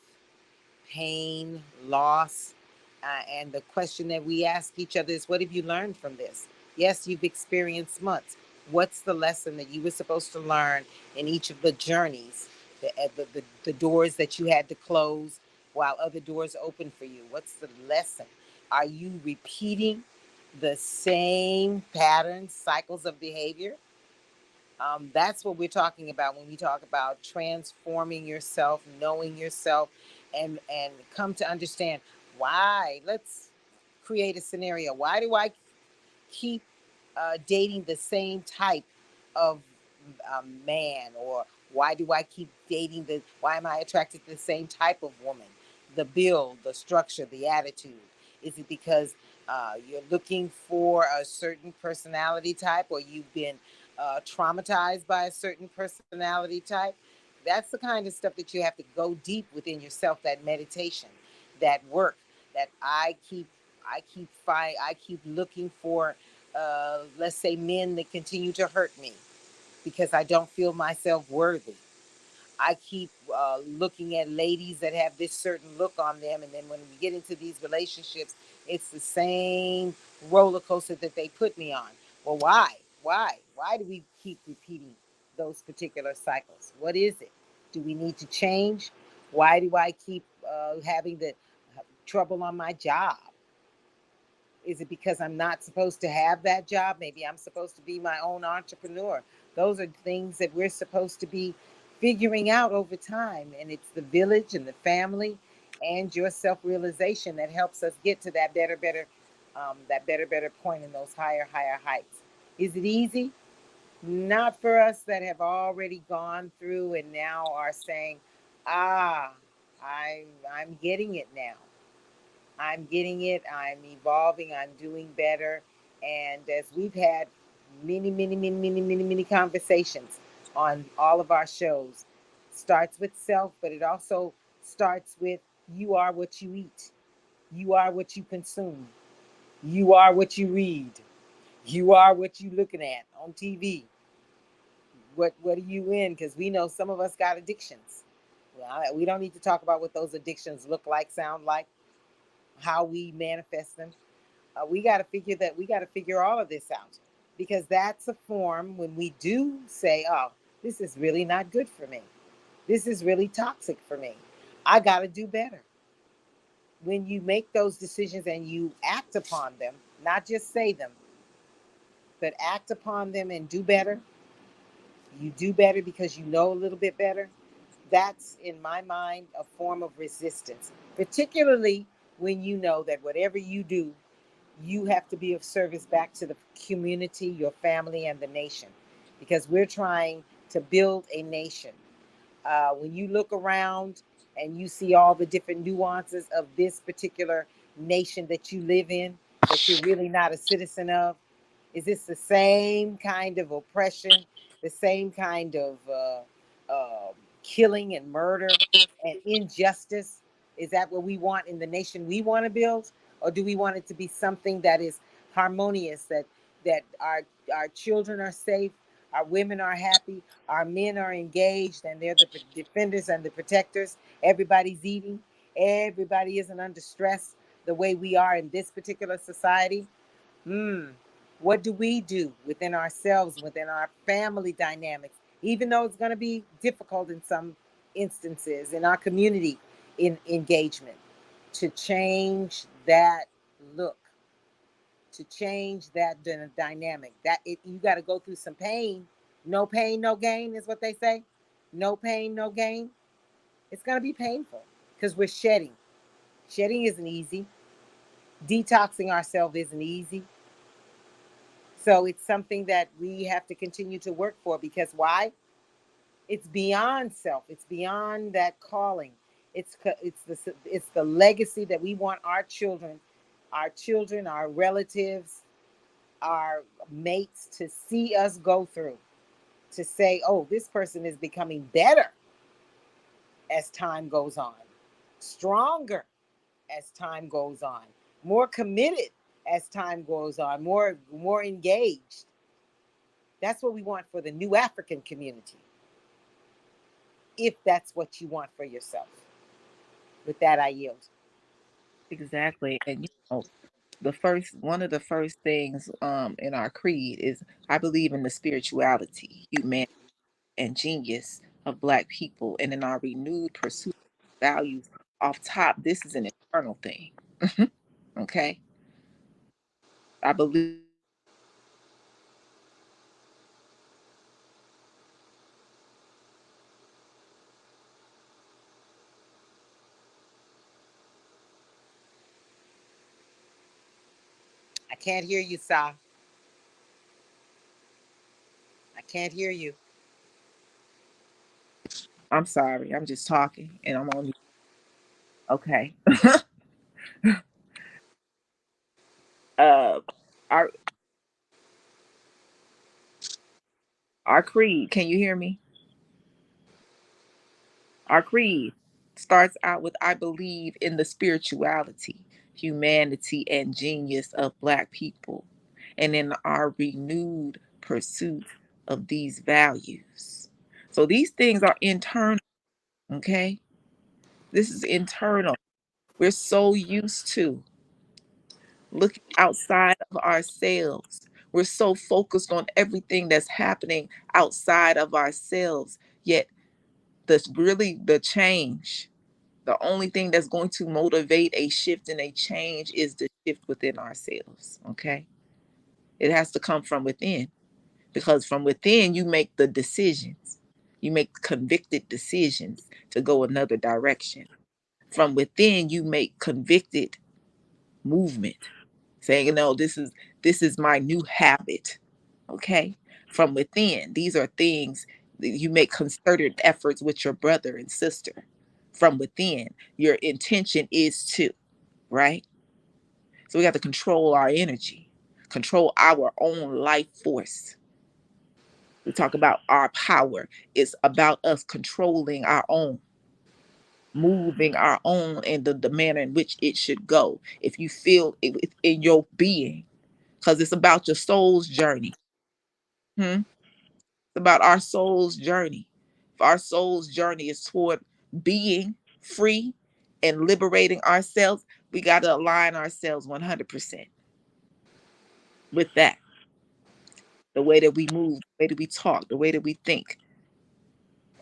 pain, loss. And the question that we ask each other is, what have you learned from this? Yes, you've experienced months. What's the lesson that you were supposed to learn in each of the journeys, the doors that you had to close while other doors open for you? What's the lesson? Are you repeating the same patterns, cycles of behavior? That's what we're talking about when we talk about transforming yourself, knowing yourself, and come to understand why. Let's create a scenario. Why do I keep dating the same type of man, or why do I keep dating the? Why am I attracted to the same type of woman? The build, the structure, the attitude. Is it because you're looking for a certain personality type, or you've been traumatized by a certain personality type? That's the kind of stuff that you have to go deep within yourself. That meditation, that work, that I keep looking for, let's say, men that continue to hurt me because I don't feel myself worthy. I keep looking at ladies that have this certain look on them, and then when we get into these relationships, it's the same roller coaster that they put me on. Well, why? Why do we keep repeating those particular cycles? What is it? Do we need to change? Why do I keep having the trouble on my job? Is it because I'm not supposed to have that job? Maybe I'm supposed to be my own entrepreneur. Those are things that we're supposed to be figuring out over time. And it's the village and the family and your self realization that helps us get to that better point in those higher heights. Is it easy? Not for us that have already gone through and now are saying, ah, I'm getting it now. I'm getting it. I'm evolving. I'm doing better. And as we've had many conversations on all of our shows, starts with self, but it also starts with you are what you eat. You are what you consume. You are what you read. You are what you looking at on TV. What are you in? Because we know some of us got addictions. Well, we don't need to talk about what those addictions look like, sound like, how we manifest them. We got to figure all of this out, because that's a form when we do say, oh, this is really not good for me, this is really toxic for me, I got to do better. When you make those decisions and you act upon them, not just say them, but act upon them and do better, you do better because you know a little bit better. That's, in my mind, a form of resistance, particularly when you know that whatever you do, you have to be of service back to the community, your family, and the nation, because we're trying to build a nation. When you look around and you see all the different nuances of this particular nation that you live in, that you're really not a citizen of, is this the same kind of oppression, the same kind of killing and murder and injustice? Is that what we want in the nation we want to build, or do we want it to be something that is harmonious, that our children are safe, our women are happy, our men are engaged, and they're the defenders and the protectors? Everybody's eating, everybody isn't under stress the way we are in this particular society. Hmm. What do we do within ourselves, within our family dynamics, even though it's going to be difficult in some instances in our community in engagement, to change that look, to change that dynamic? That you got to go through some pain. No pain, no gain is what they say. No pain, no gain. It's going to be painful because we're shedding. Shedding isn't easy. Detoxing ourselves isn't easy. So it's something that we have to continue to work for, because why? It's beyond self. It's beyond that calling. It's the legacy that we want our children, our relatives, our mates to see us go through. To say, oh, this person is becoming better as time goes on, stronger as time goes on, more committed as time goes on, more engaged. That's what we want for the new African community, if that's what you want for yourself. With that, I yield. Exactly. And the first one of the first things in our creed is I believe in the spirituality, humanity, and genius of Black people, and in our renewed pursuit of values off top. This is an eternal thing. Okay. I believe I can't hear you, Sa. I can't hear you. I'm sorry, I'm just talking and I'm on. Okay. uh our our creed, can you hear me? Our creed starts out with I believe in the spirituality, humanity, and genius of Black people, and in our renewed pursuit of these values. So these things are internal, okay? This is internal. We're so used to looking outside of ourselves. We're so focused on everything that's happening outside of ourselves. Yet the change, the only thing that's going to motivate a shift and a change is the shift within ourselves. Okay. It has to come from within. because from within you make the decisions. You make convicted decisions to go another direction. From within you make convicted movement, saying, no, this is my new habit. Okay? From within, these are things that you make concerted efforts with your brother and sister. From within, your intention is to, right? So we got to control our energy, control our own life force. We talk about our power. It's about us controlling our own, moving our own in the manner in which it should go. If you feel it in your being, because it's about your soul's journey. Hmm? It's about our soul's journey. If our soul's journey is toward being free and liberating ourselves, we got to align ourselves 100% with that. The way that we move, the way that we talk, the way that we think,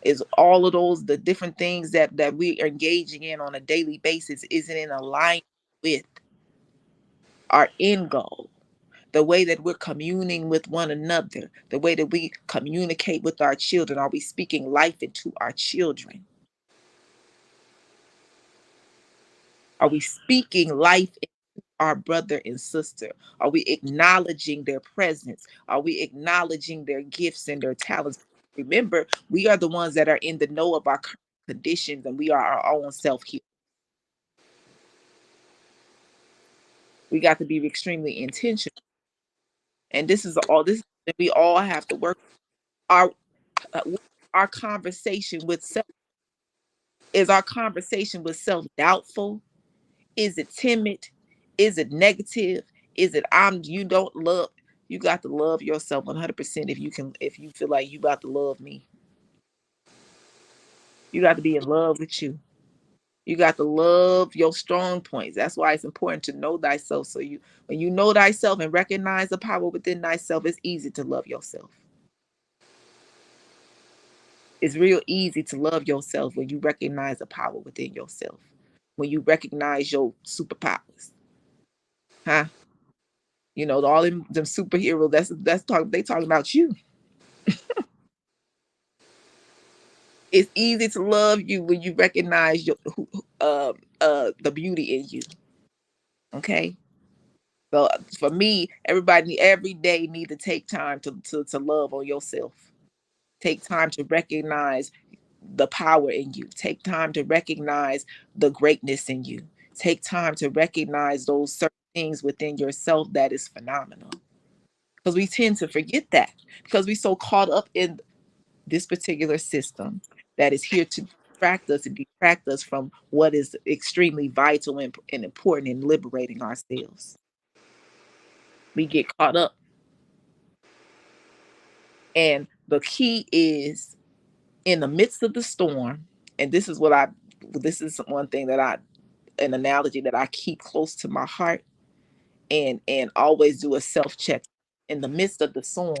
is all of those the different things that we are engaging in on a daily basis isn't in alignment with our end goal. The way that we're communing with one another, the way that we communicate with our children, are we speaking life into our children? Are we speaking life into our brother and sister? Are we acknowledging their presence? Are we acknowledging their gifts and their talents? Remember, we are the ones that are in the know of our current conditions, and we are our own self healers. We got to be extremely intentional. And this that we all have to work. Our uh, our conversation with self, is our conversation with self doubtful? Is it timid? Is it negative? Is it you don't love? You got to love yourself 100%. If you feel like you about to love me, you got to be in love with you. You got to love your strong points. That's why it's important to know thyself. So when you know thyself and recognize the power within thyself, it's easy to love yourself. It's real easy to love yourself when you recognize the power within yourself. When you recognize your superpowers. Huh? All them superheroes, they talking about you. It's easy to love you when you recognize the beauty in you. Okay? So for me, everybody every day need to take time to love on yourself. Take time to recognize the power in you. Take time to recognize the greatness in you. Take time to recognize those certain things within yourself that is phenomenal. Because we tend to forget that because we so caught up in this particular system that is here to distract us and detract us from what is extremely vital and important in liberating ourselves. We get caught up. And the key is in the midst of the storm, and this is one thing an analogy that I keep close to my heart and always do a self check. In the midst of the storm,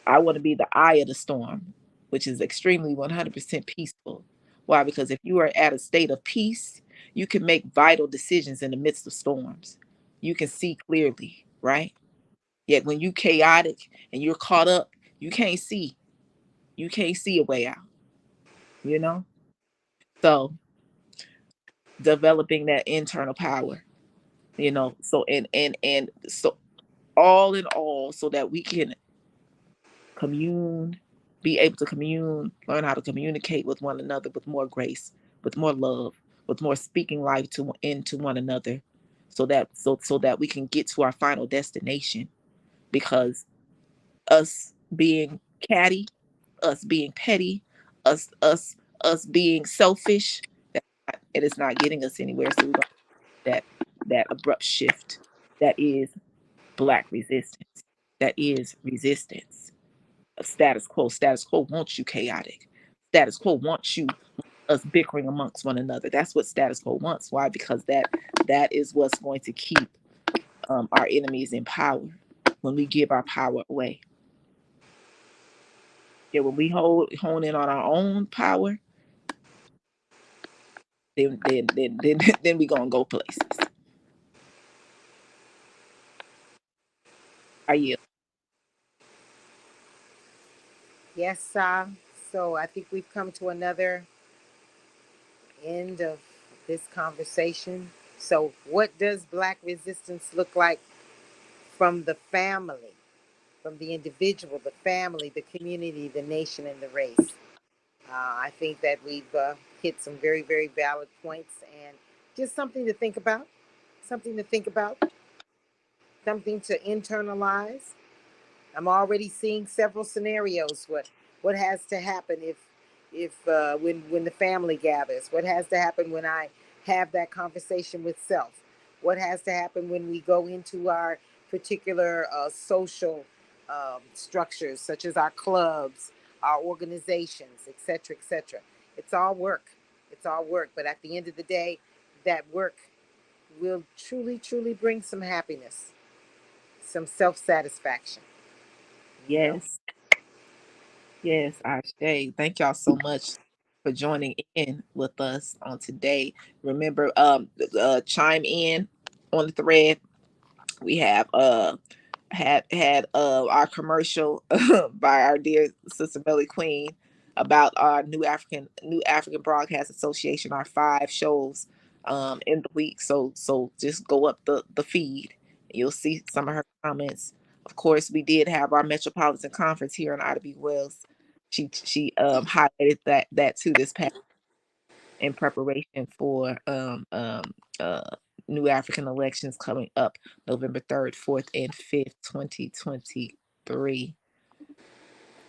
I want to be the eye of the storm, which is extremely 100% peaceful. Why? Because if you are at a state of peace, you can make vital decisions in the midst of storms. You can see clearly, right? Yet when you chaotic and you're caught up, you can't see. You can't see a way out, you know? So developing that internal power, so and so all in all, so that we can commune, be able to commune, learn how to communicate with one another with more grace, with more love, with more speaking life into one another, so that we can get to our final destination. Because us being catty, us being petty, us being selfish, it is not getting us anywhere. So we're going to that abrupt shift that is black resistance, that is resistance of status quo. Status quo wants you chaotic. Status quo wants you us bickering amongst one another. That's what status quo wants. Why? Because that is what's going to keep our enemies in power when we give our power away. Yeah, when we hone in on our own power, then we gonna go places. Are you? Yes, so I think we've come to another end of this conversation. So, what does Black resistance look like from the family, from the individual, the family, the community, the nation, and the race? I think that we've hit some very, very valid points and just something to think about, something to think about, something to internalize. I'm already seeing several scenarios. What has to happen if when the family gathers? What has to happen when I have that conversation with self? What has to happen when we go into our particular social structures, such as our clubs, our organizations, etc., etc. It's all work. It's all work. But at the end of the day, that work will truly, truly bring some happiness, some self satisfaction. You know. Yes, yes, Ashe. Thank y'all so much for joining in with us on today. Remember, chime in on the thread. We have had our commercial by our dear sister Melly Queen about our New African Broadcast Association, our 5 shows in the week. So just go up the feed. You'll see some of her comments. Of course, we did have our Metropolitan Conference here in Ida B. Wells. She highlighted that too this past in preparation for uh New African elections coming up November 3rd, 4th, and 5th, 2023.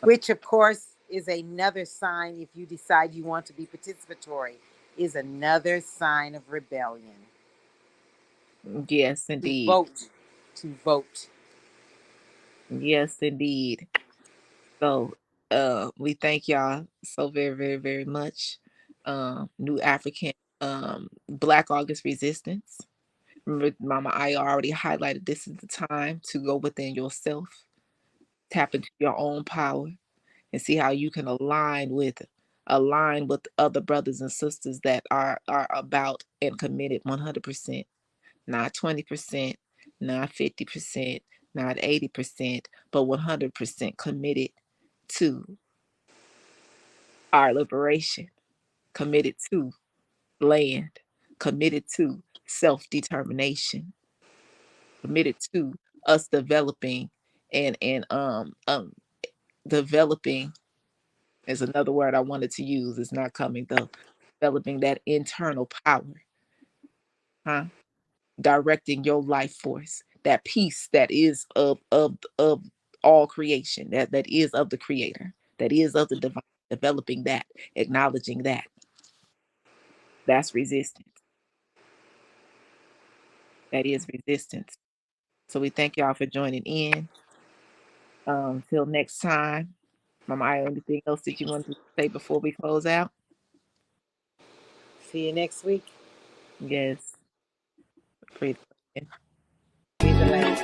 Which of course is another sign, if you decide you want to be participatory, is another sign of rebellion. Yes, To indeed. vote. To vote. Yes, indeed. So we thank y'all so very, very, very much. New African Black August Resistance. Remember, Mama I already highlighted this is the time to go within yourself, tap into your own power, and see how you can align with other brothers and sisters that are about and committed 100%, not 20%, not 50%, not 80%, but 100% committed to our liberation, committed to land, committed to self-determination, committed to us developing and developing is another word I wanted to use. It's not coming though. Developing that internal power, huh? Directing your life force, that peace that is of all creation, that is of the creator, that is of the divine, developing that, acknowledging that. That's resistance. That is resistance. So we thank y'all for joining in. Till next time. Mama, anything else that you wanted to say before we close out? See you next week. Yes. Free. Be the land.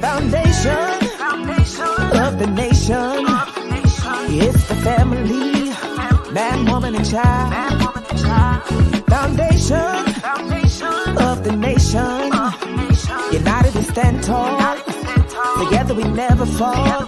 Foundation of the nation. It's the family, man, woman, and child. Foundation of the nation. United we stand tall. Together we never fall.